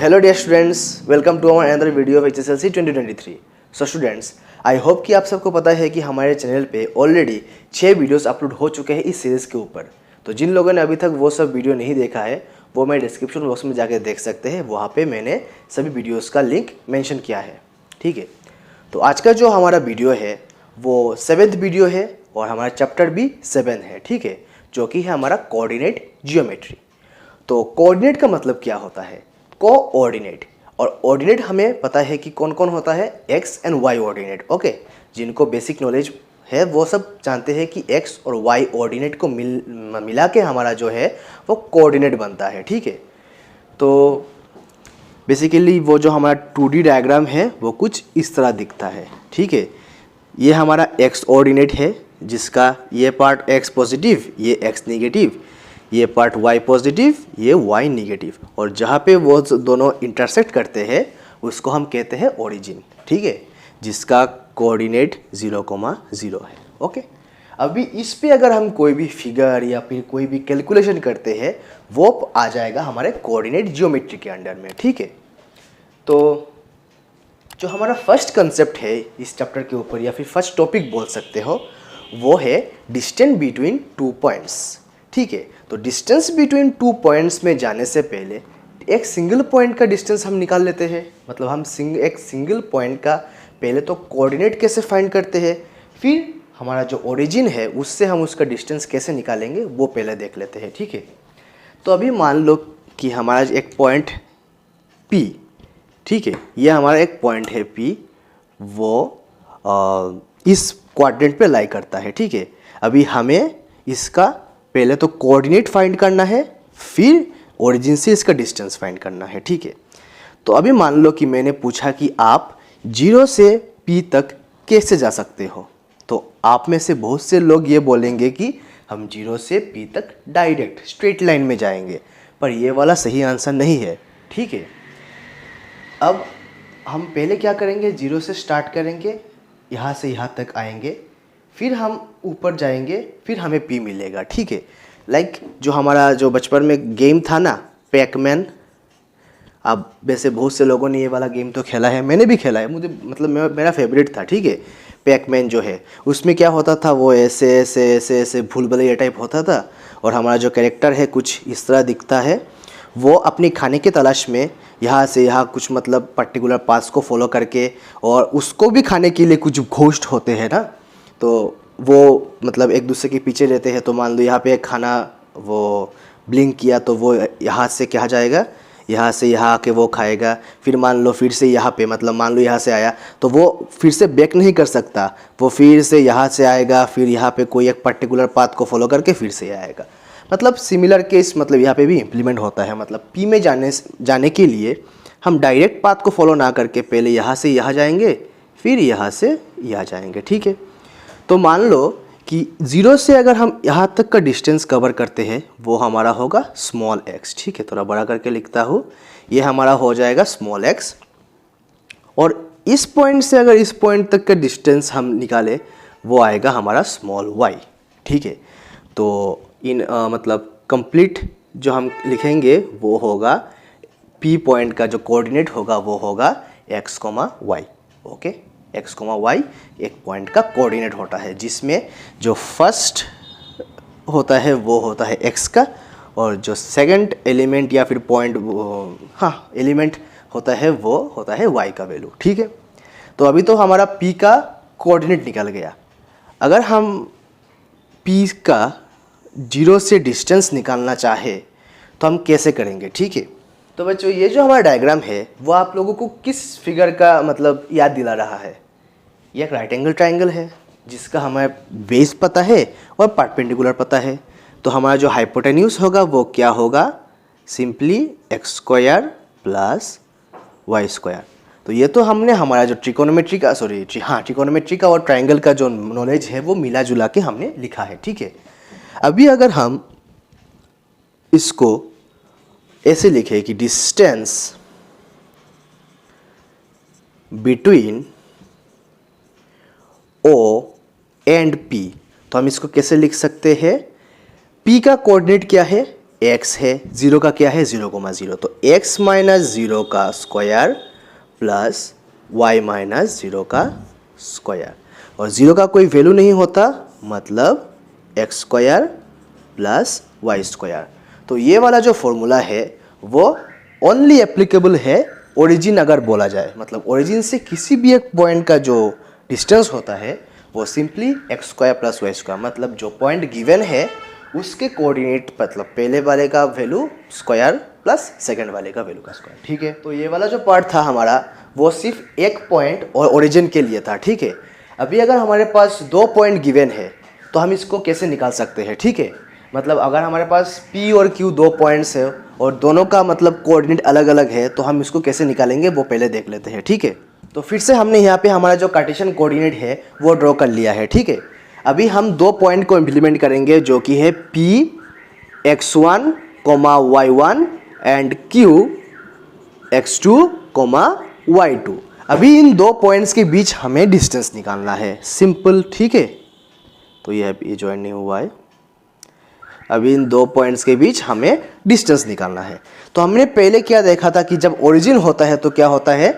hello dear students, welcome to our another video of HSLC 2023. So students, I hope कि आप सबको पता है कि हमारे चैनल पे ऑलरेडी 6 वीडियोस अपलोड हो चुके हैं इस सीरीज़ के ऊपर। तो जिन लोगों ने अभी तक वो सब वीडियो नहीं देखा है वो मैं डिस्क्रिप्शन बॉक्स में जाके देख सकते हैं, वहाँ पे मैंने सभी वीडियोस का लिंक मेंशन किया है। ठीक है, तो आज का जो हमारा वीडियो है वो 7th वीडियो है और हमारा चैप्टर भी 7 है। ठीक है, जो कि है हमारा कोऑर्डिनेट जियोमेट्री। तो कोऑर्डिनेट का मतलब क्या होता है? कोऑर्डिनेट, और ऑर्डिनेट हमें पता है कि कौन कौन होता है, x and y ordinate. Okay, जिनको बेसिक नॉलेज है वो सब जानते हैं कि एक्स और वाई ऑर्डिनेट को मिला के हमारा जो है वो कोऑर्डिनेट बनता है। ठीक है, तो बेसिकली वो जो हमारा 2D डायग्राम है वो कुछ इस तरह दिखता है। ठीक है, ये हमारा एक्स ऑर्डिनेट है जिसका ये पार्ट एक्स पॉजिटिव, ये एक्स नेगेटिव, ये पार्ट y पॉजिटिव, ये y निगेटिव, और जहाँ पे वो दोनों इंटरसेक्ट करते हैं उसको हम कहते हैं ओरिजिन। ठीक है, जिसका कोऑर्डिनेट 0,0 है। ओके, अभी इस पे अगर हम कोई भी फिगर या फिर कोई भी कैलकुलेशन करते हैं वो आ जाएगा हमारे कोऑर्डिनेट जियोमेट्री के अंडर में। ठीक है, तो जो हमारा फर्स्ट कंसेप्ट है इस चैप्टर के ऊपर या फिर फर्स्ट टॉपिक बोल सकते हो वो है डिस्टेंस बिटवीन 2 पॉइंट्स। ठीक है, तो डिस्टेंस बिटवीन 2 पॉइंट्स में जाने से पहले एक सिंगल पॉइंट का डिस्टेंस हम निकाल लेते हैं। मतलब हम एक सिंगल पॉइंट का पहले तो कोऑर्डिनेट कैसे फाइंड करते हैं, फिर हमारा जो ओरिजिन है उससे हम उसका डिस्टेंस कैसे निकालेंगे वो पहले देख लेते हैं। ठीक है, तो अभी मान लो कि हमारा एक पॉइंट P, ठीक है, ये हमारा एक पॉइंट है P, वो इस क्वाड्रेंट पे लाई करता है। ठीक है, अभी हमें इसका पहले तो कोऑर्डिनेट फाइंड करना है, फिर ओरिजिन से इसका डिस्टेंस फाइंड करना है। ठीक है, तो अभी मान लो कि मैंने पूछा कि आप 0 से P तक कैसे जा सकते हो, तो आप में से बहुत से लोग ये बोलेंगे कि हम 0 से P तक डायरेक्ट स्ट्रेट लाइन में जाएंगे, पर ये वाला सही आंसर नहीं है। ठीक है, अब हम पहले क्या करेंगे, 0 से स्टार्ट करेंगे, यहाँ से यहाँ तक आएंगे, फिर हम ऊपर जाएंगे, फिर हमें P मिलेगा। ठीक है, लाइक जो हमारा जो बचपन में गेम था ना, पैकमैन। अब वैसे बहुत से लोगों ने ये वाला गेम तो खेला है, मैंने भी खेला है, मुझे मतलब मेरा फेवरेट था। ठीक है, पैकमैन जो है उसमें क्या होता था, वो ऐसे ऐसे ऐसे ऐसे भूल भुलैया टाइप होता था, और हमारा जो कैरेक्टर है कुछ इस तरह दिखता है। वो अपने खाने की तलाश में यहाँ से यहाँ कुछ मतलब पर्टिकुलर पाथ्स को फॉलो करके, और उसको भी खाने के लिए कुछ घोस्ट होते हैं ना, तो वो मतलब एक दूसरे के पीछे रहते हैं। तो मान लो यहाँ पे खाना वो ब्लिंक किया तो वो यहाँ से क्या जाएगा, यहाँ से यहाँ आके वो खाएगा, फिर मान लो फिर से यहाँ पे, मतलब मान लो यहाँ से आया तो वो फिर से बैक नहीं कर सकता, वो फिर से यहाँ से आएगा, फिर यहाँ पे कोई एक पर्टिकुलर पाथ को फॉलो करके फिर से आएगा। मतलब सिमिलर केस मतलब यहाँ पे भी इम्प्लीमेंट होता है। मतलब P में जाने के लिए हम डायरेक्ट पाथ को फॉलो ना करके पहले यहाँ से यहाँ जाएंगे, फिर यहाँ से यहाँ जाएंगे। ठीक है, तो मान लो कि 0 से अगर हम यहाँ तक का डिस्टेंस कवर करते हैं वो हमारा होगा स्मॉल x। ठीक है, थोड़ा बड़ा करके लिखता हूँ, ये हमारा हो जाएगा स्मॉल x, और इस पॉइंट से अगर इस पॉइंट तक का डिस्टेंस हम निकालें वो आएगा हमारा स्मॉल y। ठीक है, तो मतलब कंप्लीट जो हम लिखेंगे वो होगा P पॉइंट का जो कोऑर्डिनेट होगा वो होगा x, y। Okay, x, y एक पॉइंट का कोऑर्डिनेट होता है, जिसमें जो फर्स्ट होता है वो होता है x का, और जो सेकंड एलिमेंट या फिर पॉइंट एलिमेंट होता है वो होता है y का वैल्यू। ठीक है, तो अभी तो हमारा P का कोऑर्डिनेट निकल गया। अगर हम P का 0 से डिस्टेंस निकालना चाहे तो हम कैसे करेंगे? ठीक है, तो बच्चों ये जो हमारा डायग्राम है वो आप लोगों को किस फिगर का मतलब याद दिला रहा है? ये एक राइट एंगल ट्राइंगल है जिसका हमें बेस पता है और परपेंडिकुलर पता है। तो हमारा जो हाइपोटेन्यूज होगा वो क्या होगा, सिंपली x² प्लस y²। तो ये तो हमने हमारा जो ट्रिकोनोमेट्री का और ट्राइंगल का जो नॉलेज है वो मिला जुला के हमने लिखा है। ठीक है, अभी अगर हम इसको ऐसे लिखे कि distance between O and P, तो हम इसको कैसे लिख सकते हैं? P का कोऑर्डिनेट क्या है? x है, 0 का क्या है 0,0, तो x माइनस 0 का स्क्वायर प्लस y माइनस 0 का स्क्वायर, और 0 का कोई वैल्यू नहीं होता मतलब x square plus y square. तो ये वाला जो फॉर्मूला है वो ओनली एप्लीकेबल है ओरिजिन अगर बोला जाए, मतलब ओरिजिन से किसी भी एक पॉइंट का जो डिस्टेंस होता है वो simply x square plus y square, मतलब जो पॉइंट गिवन है उसके कोऑर्डिनेट, मतलब पहले वाले का वैल्यू स्क्वायर प्लस सेकंड वाले का वैल्यू का स्क्वायर, ठीक है। तो ये वाला जो पार्ट था हमारा वो सिर्फ एक पॉइंट और ओरिजिन के लिए था, ठीक है। अभी अगर हमारे पास 2 पॉइंट गिवन है तो हम इसको कैसे निकाल सकते हैं, ठीक है। मतलब अगर हमारे पास P और Q 2 पॉइंट्स है और दोनों का मतलब कोऑर्डिनेट अलग अलग है तो हम इसको कैसे निकालेंगे वो पहले देख लेते हैं, ठीक है। तो फिर से हमने यहाँ पे हमारा जो कार्टेशियन कोऑर्डिनेट है वो ड्रॉ कर लिया है, ठीक है। अभी हम 2 पॉइंट को इम्प्लीमेंट करेंगे जो कि है P x1, y1 and Q x2, y2। अभी इन 2 पॉइंट्स के बीच हमें डिस्टेंस निकालना है, सिंपल, ठीक है। तो ये ज्वाइन नहीं हुआ है। अभी इन 2 पॉइंट्स के बीच हमें डिस्टेंस निकालना है। तो हमने पहले क्या देखा था कि जब ओरिजिन होता है तो क्या होता है,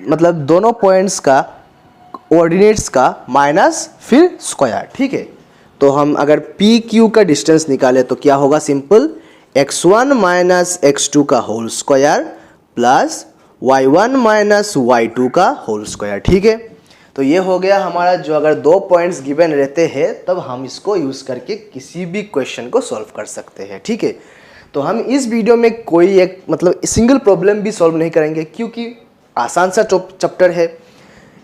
मतलब दोनों पॉइंट्स का कोऑर्डिनेट्स का माइनस फिर स्क्वायर, ठीक है। तो हम अगर पी क्यू का डिस्टेंस निकाले तो क्या होगा, सिंपल x1 माइनस x2 का whole square plus y1 minus y2 का होल स्क्वायर, ठीक है। तो ये हो गया हमारा जो अगर 2 पॉइंट्स गिवन रहते हैं तब हम इसको यूज़ करके किसी भी क्वेश्चन को सॉल्व कर सकते हैं, ठीक है। तो हम इस वीडियो में कोई एक मतलब सिंगल प्रॉब्लम भी सॉल्व नहीं करेंगे क्योंकि आसान सा चैप्टर है।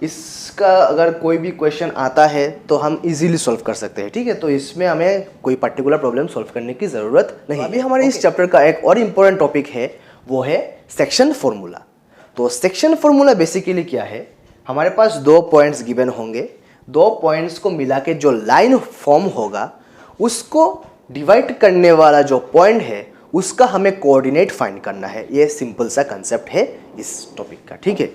इसका अगर कोई भी क्वेश्चन आता है तो हम इजीली सॉल्व कर सकते हैं, ठीक है। तो इसमें हमें कोई पर्टिकुलर प्रॉब्लम सॉल्व करने की ज़रूरत नहीं। अभी हमारे इस चैप्टर का एक और इम्पोर्टेंट टॉपिक है, वो है सेक्शन फॉर्मूला। तो सेक्शन फॉर्मूला बेसिकली क्या है, हमारे पास 2 पॉइंट्स गिवन होंगे, 2 पॉइंट्स को मिला के जो लाइन फॉर्म होगा उसको डिवाइड करने वाला जो पॉइंट है उसका हमें कोऑर्डिनेट फाइंड करना है। ये सिंपल सा कंसेप्ट है इस टॉपिक का, ठीक है।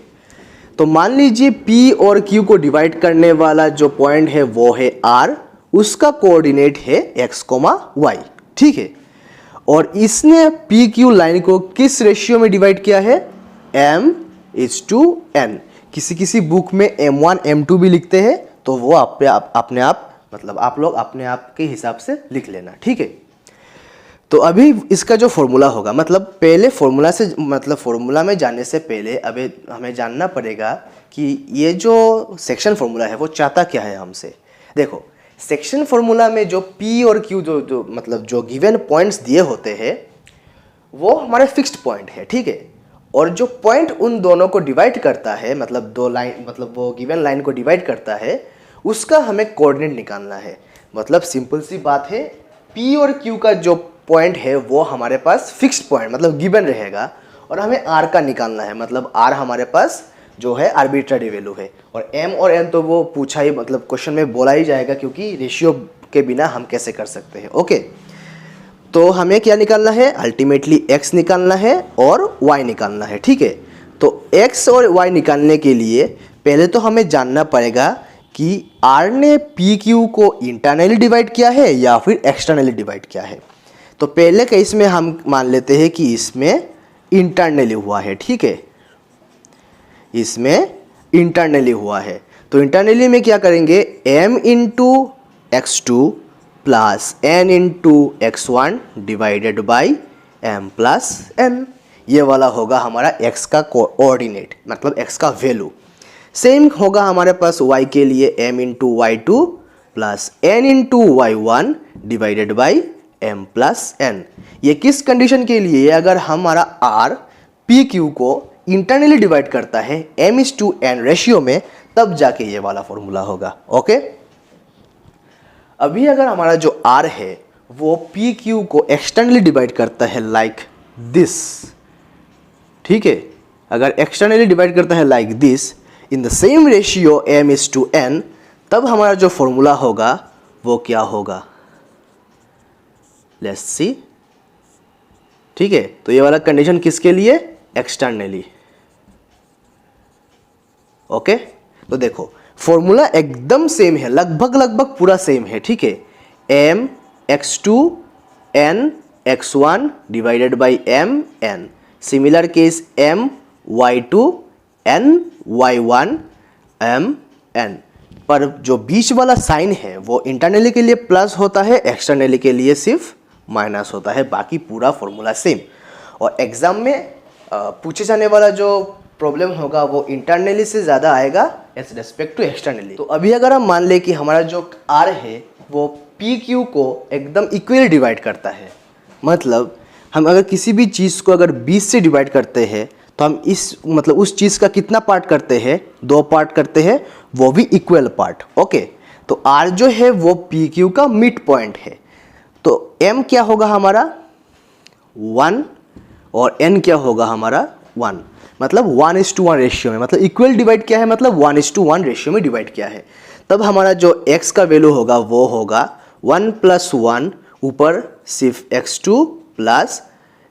तो मान लीजिए P और Q को डिवाइड करने वाला जो पॉइंट है वो है R, उसका कोऑर्डिनेट है x, y, ठीक है। और इसने PQ लाइन को किस रेशियो में डिवाइड किया है, m:n। किसी बुक में m1 m2 भी लिखते हैं तो वो अपने आप मतलब आप लोग अपने आप के हिसाब से लिख लेना, ठीक है। तो अभी इसका जो फॉर्मूला होगा, मतलब पहले फॉर्मूला में जाने से पहले अभी हमें जानना पड़ेगा कि ये जो सेक्शन फॉर्मूला है वो चाहता क्या है हमसे। देखो सेक्शन फॉर्मूला में जो P और Q जो गिवन पॉइंट्स दिए होते हैं वो हमारे फिक्स्ड पॉइंट है, ठीक है। और जो पॉइंट उन दोनों को डिवाइड करता है, मतलब 2 लाइन, मतलब वो गिवन लाइन को डिवाइड करता है, उसका हमें कोऑर्डिनेट निकालना है। मतलब सिंपल सी बात है, P और Q का जो पॉइंट है वो हमारे पास फिक्स्ड पॉइंट मतलब गिवन रहेगा और हमें R का निकालना है। मतलब R हमारे पास जो है आर्बिट्ररी वैल्यू है, और M और N तो वो पूछा ही, मतलब क्वेश्चन में बोला ही जाएगा क्योंकि रेशियो के बिना हम कैसे कर सकते हैं, ओके। तो हमें क्या निकालना है, अल्टीमेटली x निकालना है और y निकालना है, ठीक है। तो x और y निकालने के लिए पहले तो हमें जानना पड़ेगा कि R ने PQ को इंटरनली डिवाइड किया है या फिर एक्सटर्नली डिवाइड किया है। तो पहले केस में हम मान लेते हैं कि इसमें इंटरनली हुआ है, ठीक है, इसमें इंटरनली हुआ है। तो इंटरनली में क्या करेंगे, m into x2 plus n into x1 divided by m plus n। ये वाला होगा हमारा x का कोऑर्डिनेट, मतलब x का वैल्यू। सेम होगा हमारे पास y के लिए m into y2 plus n into y1 divided by m plus n। ये किस कंडीशन के लिए, अगर हमारा r PQ को इंटरनली डिवाइड करता है m:n रेशियो में, तब जाके ये वाला फॉर्मूला होगा, ओके। अभी अगर हमारा जो R है वो PQ को एक्सटर्नली डिवाइड करता है लाइक दिस, ठीक है। अगर एक्सटर्नली डिवाइड करता है like this in the same ratio m:n, तब हमारा जो फॉर्मूला होगा वो क्या होगा, लेट्स सी, ठीक है। तो ये वाला कंडीशन किसके लिए, एक्सटर्नली, ओके। तो देखो फॉर्मूला एकदम सेम है, लगभग पूरा सेम है, ठीक है। m x2 n x1 divided by m n। Similar case m y2 n y1 m n। पर जो बीच वाला साइन है वो इंटरनली के लिए प्लस होता है, एक्सटर्नली के लिए सिर्फ माइनस होता है, बाकी पूरा फॉर्मूला सेम। और एग्जाम में पूछे जाने वाला जो प्रॉब्लम होगा वो इंटरनली से ज़्यादा आएगा एज रेस्पेक्ट टू एक्सटर्नली। तो अभी अगर हम मान ले कि हमारा जो R है वो PQ को एकदम इक्वली डिवाइड करता है, मतलब हम अगर किसी भी चीज़ को अगर 20 से डिवाइड करते हैं तो हम इस मतलब उस चीज़ का कितना पार्ट करते हैं, 2 पार्ट करते हैं, वो भी इक्वल पार्ट। ओके, तो R जो है वो PQ का मिड पॉइंट है। तो M क्या होगा हमारा 1 और N क्या होगा हमारा 1, मतलब 1:1 रेशियो में, मतलब इक्वल डिवाइड क्या है, मतलब 1:1 रेशियो में डिवाइड किया है। तब हमारा जो x का वैल्यू होगा वो होगा 1 + 1 ऊपर सिर्फ x2 +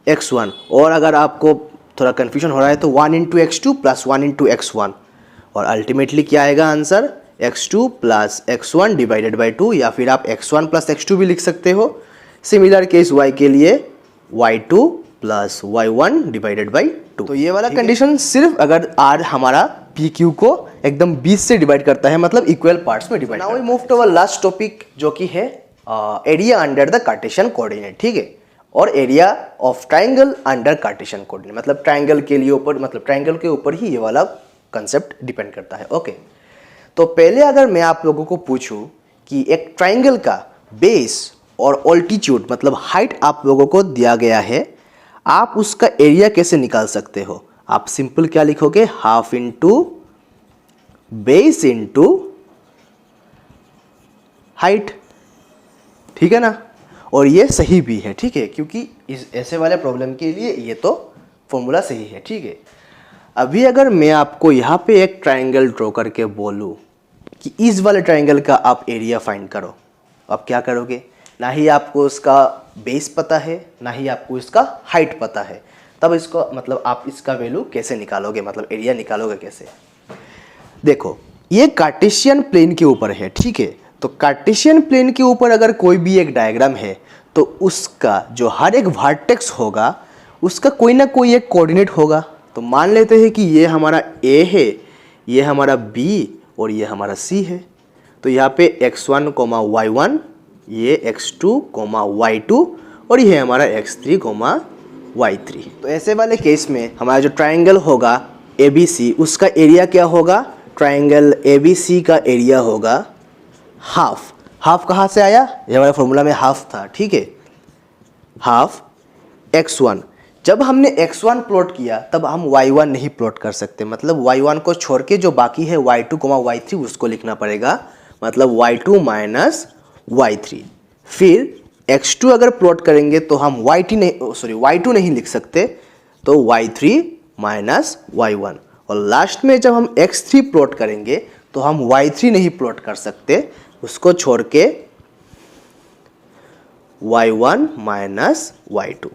x1। और अगर आपको थोड़ा कन्फ्यूजन हो रहा है तो 1 × x2 + 1 × x1, और अल्टीमेटली क्या आएगा answer x2 + x1 divided by 2, या फिर आप x1 + x2 भी लिख सकते हो। सिमिलर केस y के लिए y2 + y1 डिवाइडेड बाई 2। तो ये वाला कंडीशन सिर्फ अगर r हमारा PQ को एकदम 20 से डिवाइड करता है, मतलब इक्वल पार्ट्स में divide. Now we move to our last topic जो कि है area under the Cartesian coordinate, ठीक है, और area of triangle under Cartesian coordinate, मतलब ट्राइंगल के लिए ऊपर, मतलब ट्राइंगल के ऊपर ही ये वाला कंसेप्ट डिपेंड करता है। ओके, तो पहले अगर मैं आप लोगों को पूछूं कि एक ट्राइंगल का बेस और ऑल्टीट्यूड मतलब हाइट आप लोगों को दिया गया है, आप उसका एरिया कैसे निकाल सकते हो? आप सिंपल क्या लिखोगे, half into base into height, ठीक है ना। और ये सही भी है, ठीक है, क्योंकि इस ऐसे वाले प्रॉब्लम के लिए ये तो फॉर्मूला सही है, ठीक है। अभी अगर मैं आपको यहाँ पे एक ट्राइंगल ड्रॉ करके बोलूँ कि इस वाले ट्राइंगल का आप एरिया फाइंड करो, आप क्या करोगे? ना ही आपको उसका बेस पता है, ना ही आपको इसका हाइट पता है, तब इसको मतलब आप इसका वैल्यू कैसे निकालोगे, मतलब एरिया निकालोगे कैसे? देखो, ये कार्टेशियन प्लेन के ऊपर है, ठीक है। तो कार्टेशियन प्लेन के ऊपर अगर कोई भी एक डायग्राम है तो उसका जो हर एक वर्टेक्स होगा उसका कोई ना कोई एक कोऑर्डिनेट होगा। तो मान लेते हैं कि ये हमारा A है, ये हमारा B और ये हमारा C है। तो यहाँ पे x1, y1, ये x2, y2 और ये हमारा x3, y3। तो ऐसे वाले केस में हमारा जो ट्राइंगल होगा ABC, उसका एरिया क्या होगा? ट्राइंगल ABC का एरिया होगा हाफ। हाफ कहाँ से आया? ये हमारे फॉर्मूला में हाफ था, ठीक है। हाफ x1, जब हमने x1 प्लॉट किया तब हम y1 नहीं प्लॉट कर सकते, मतलब y1 को छोड़ के जो बाकी है y2, y3 उसको लिखना पड़ेगा, मतलब y2 माइनस y3। फिर x2 अगर प्लॉट करेंगे तो हम y2 नहीं लिख सकते, तो y3 माइनस y1। और लास्ट में जब हम x3 प्लॉट करेंगे तो हम y3 नहीं प्लॉट कर सकते, उसको छोड़ के y1 माइनस y2।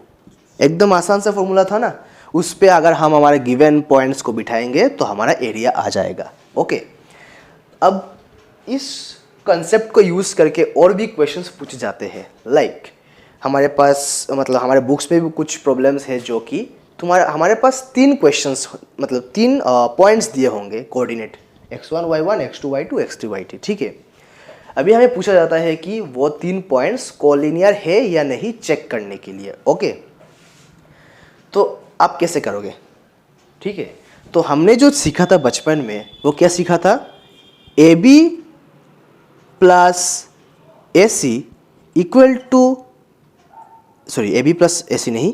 एकदम आसान सा फॉर्मूला था ना, उस पे अगर हम हमारे गिवन पॉइंट्स को बिठाएंगे तो हमारा एरिया आ जाएगा। ओके, अब इस कंसेप्ट को यूज़ करके और भी क्वेश्चंस पूछे जाते हैं। लाइक हमारे पास मतलब हमारे बुक्स में भी कुछ प्रॉब्लम्स है जो कि हमारे पास 3 क्वेश्चंस मतलब 3 पॉइंट्स दिए होंगे coordinate x1 y1 x2 y2 x3 y3, ठीक है। अभी हमें पूछा जाता है कि वो 3 पॉइंट्स कोलिनियर है या नहीं चेक करने के लिए। ओके, तो आप कैसे करोगे? ठीक है, तो हमने जो सीखा था बचपन में वो क्या सीखा था? AB plus AC equal to AB plus AC नहीं,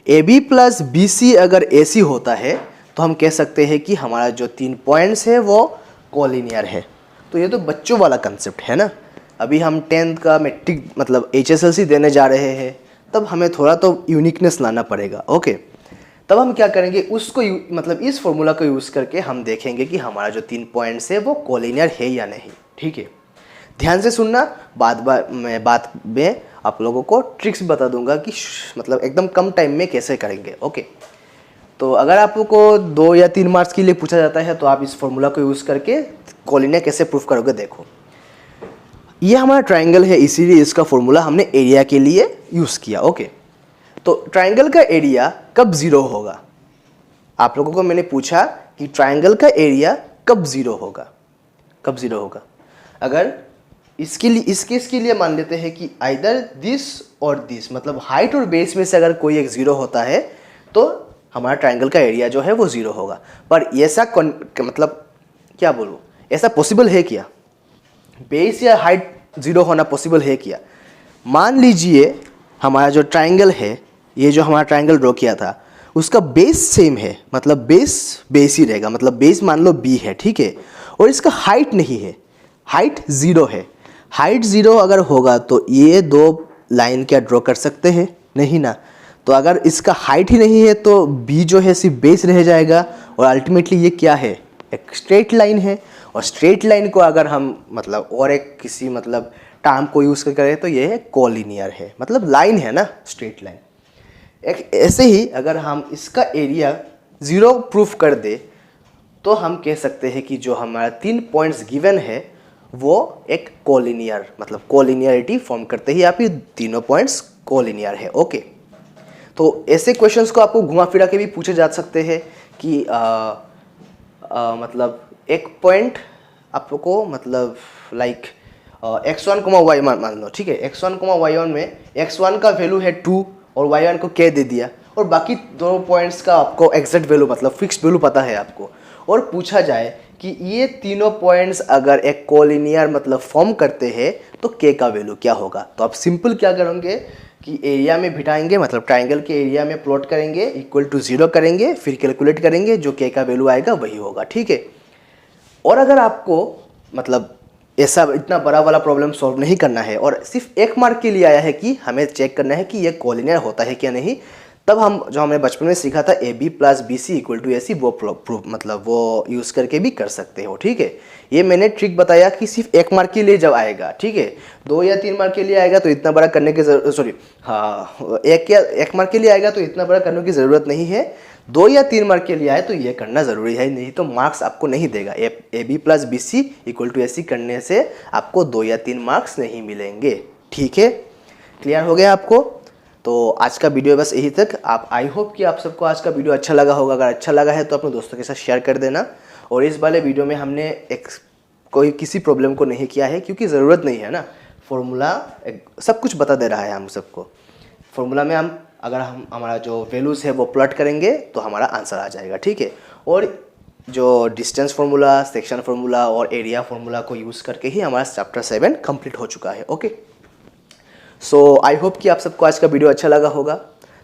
AB प्लस BC अगर AC होता है तो हम कह सकते हैं कि हमारा जो 3 पॉइंट्स है वो कोलिनियर है। तो ये तो बच्चों वाला कंसेप्ट है ना। अभी हम 10th का मैट्रिक मतलब HSLC देने जा रहे हैं, तब हमें थोड़ा तो यूनिकनेस लाना पड़ेगा। ओके, तब हम क्या करेंगे, उसको मतलब इस फॉर्मूला को यूज़ करके हम देखेंगे कि हमारा जो 3 पॉइंट्स है वो कोलिनियर है या नहीं, ठीक है। ध्यान से सुनना, बाद में आप लोगों को ट्रिक्स बता दूंगा कि मतलब एकदम कम टाइम में कैसे करेंगे। ओके, तो अगर आपको 2 या 3 मार्क्स के लिए पूछा जाता है तो आप इस फॉर्मूला को यूज़ करके कोलिनियर कैसे प्रूफ करोगे। देखो, ये हमारा ट्राइंगल है, इसीलिए इसका फॉर्मूला हमने एरिया के लिए यूज़ किया। ओके, तो ट्राइंगल का एरिया कब ज़ीरो होगा? आप लोगों को मैंने पूछा कि ट्राइंगल का एरिया कब ज़ीरो होगा, कब ज़ीरो होगा। अगर इसके लिए, इस केस के लिए मान लेते हैं कि आइदर दिस और दिस, मतलब हाइट और बेस में से अगर कोई एक ज़ीरो होता है तो हमारा ट्राइंगल का एरिया जो है वो ज़ीरो होगा। पर ऐसा मतलब क्या बोलूँ, ऐसा पॉसिबल है क्या? बेस या हाइट ज़ीरो होना पॉसिबल है क्या? मान लीजिए हमारा जो ट्राइंगल है, ये जो हमारा ट्राइंगल ड्रॉ किया था, उसका बेस सेम है, मतलब बेस ही रहेगा, मतलब बेस मान लो b है, ठीक है, और इसका हाइट नहीं है, हाइट ज़ीरो है। हाइट ज़ीरो अगर होगा तो ये दो लाइन क्या ड्रॉ कर सकते हैं? नहीं ना। तो अगर इसका हाइट ही नहीं है तो b जो है सिर्फ बेस रह जाएगा, और अल्टीमेटली ये क्या है? एक स्ट्रेट लाइन है। और स्ट्रेट लाइन को अगर हम मतलब और एक किसी मतलब टर्म को यूज़ करें तो ये है कोलिनियर है, मतलब लाइन है ना, स्ट्रेट लाइन। एक ऐसे ही अगर हम इसका एरिया ज़ीरो प्रूफ कर दे तो हम कह सकते हैं कि जो हमारा 3 पॉइंट्स गिवन है वो एक कोलिनियर, मतलब कोलिनियरिटी फॉर्म करते ही आप ये तीनों पॉइंट्स कोलिनियर है। ओके, तो ऐसे क्वेश्चंस को आपको घुमा फिरा के भी पूछे जा सकते हैं कि मतलब एक पॉइंट आपको मतलब लाइक x1, y मान लो, ठीक है, x1, y1 में x1 का वैल्यू है 2 और y1 को k दे दिया, और बाकी दोनों पॉइंट्स का आपको एग्जैक्ट वैल्यू मतलब फिक्स्ड वैल्यू पता है आपको, और पूछा जाए कि ये तीनों पॉइंट्स अगर एक कोलिनियर मतलब फॉर्म करते हैं तो k का वैल्यू क्या होगा? तो आप सिंपल क्या करेंगे कि एरिया में बिठाएंगे, मतलब ट्राइंगल के एरिया में प्लॉट करेंगे, इक्वल टू 0 करेंगे, फिर कैलकुलेट करेंगे, जो k का वैल्यू आएगा वही होगा, ठीक है। और अगर आपको मतलब ऐसा इतना बड़ा वाला प्रॉब्लम सॉल्व नहीं करना है और सिर्फ 1 मार्क के लिए आया है कि हमें चेक करना है कि ये कोलिनियर होता है क्या नहीं, तब हम जो हमने बचपन में सीखा था AB + BC = AC, वो प्रूफ मतलब वो यूज़ करके भी कर सकते हो, ठीक है। ये मैंने ट्रिक बताया कि सिर्फ 1 मार्क के लिए जब आएगा, ठीक है, 2 या 3 मार्क के लिए आएगा तो इतना बड़ा करने की एक मार्क के लिए आएगा तो इतना बड़ा करने की ज़रूरत नहीं है, 2 या 3 मार्क के लिए आए तो ये करना ज़रूरी है, नहीं तो मार्क्स आपको नहीं देगा। AB + BC = AC करने से आपको 2 या 3 मार्क्स नहीं मिलेंगे, ठीक है। क्लियर हो गया आपको? तो आज का वीडियो बस यही तक। आप आई होप कि आप सबको आज का वीडियो अच्छा लगा होगा। अगर अच्छा लगा है तो अपने दोस्तों के साथ शेयर कर देना। और इस वाले वीडियो में हमने कोई किसी प्रॉब्लम को नहीं किया है, क्योंकि ज़रूरत नहीं है ना, फॉर्मूला सब कुछ बता दे रहा है हम सबको। फॉर्मूला में हम अगर हम हमारा जो वैल्यूज़ है वो प्लॉट करेंगे तो हमारा आंसर आ जाएगा, ठीक है। और जो डिस्टेंस फार्मूला, सेक्शन फार्मूला और एरिया फार्मूला को यूज़ करके ही हमारा चैप्टर 7 कंप्लीट हो चुका है। ओके, सो आई होप कि आप सबको आज का वीडियो अच्छा लगा होगा।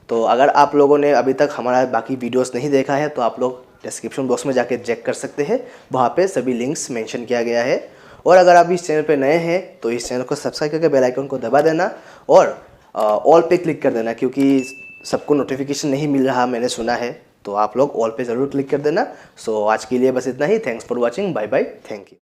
तो अगर आप लोगों ने अभी तक हमारा बाकी वीडियोस नहीं देखा है तो आप लोग डिस्क्रिप्शन बॉक्स में जाके चेक कर सकते हैं, वहाँ पे सभी लिंक्स मेंशन किया गया है। और अगर आप इस चैनल पे नए हैं तो इस चैनल को सब्सक्राइब करके बेल आइकन को दबा देना और ऑल पे क्लिक कर देना, क्योंकि सबको नोटिफिकेशन नहीं मिल रहा मैंने सुना है, तो आप लोग ऑल पे ज़रूर क्लिक कर देना। सो आज के लिए बस इतना ही। Thanks for watching, bye bye, thank you.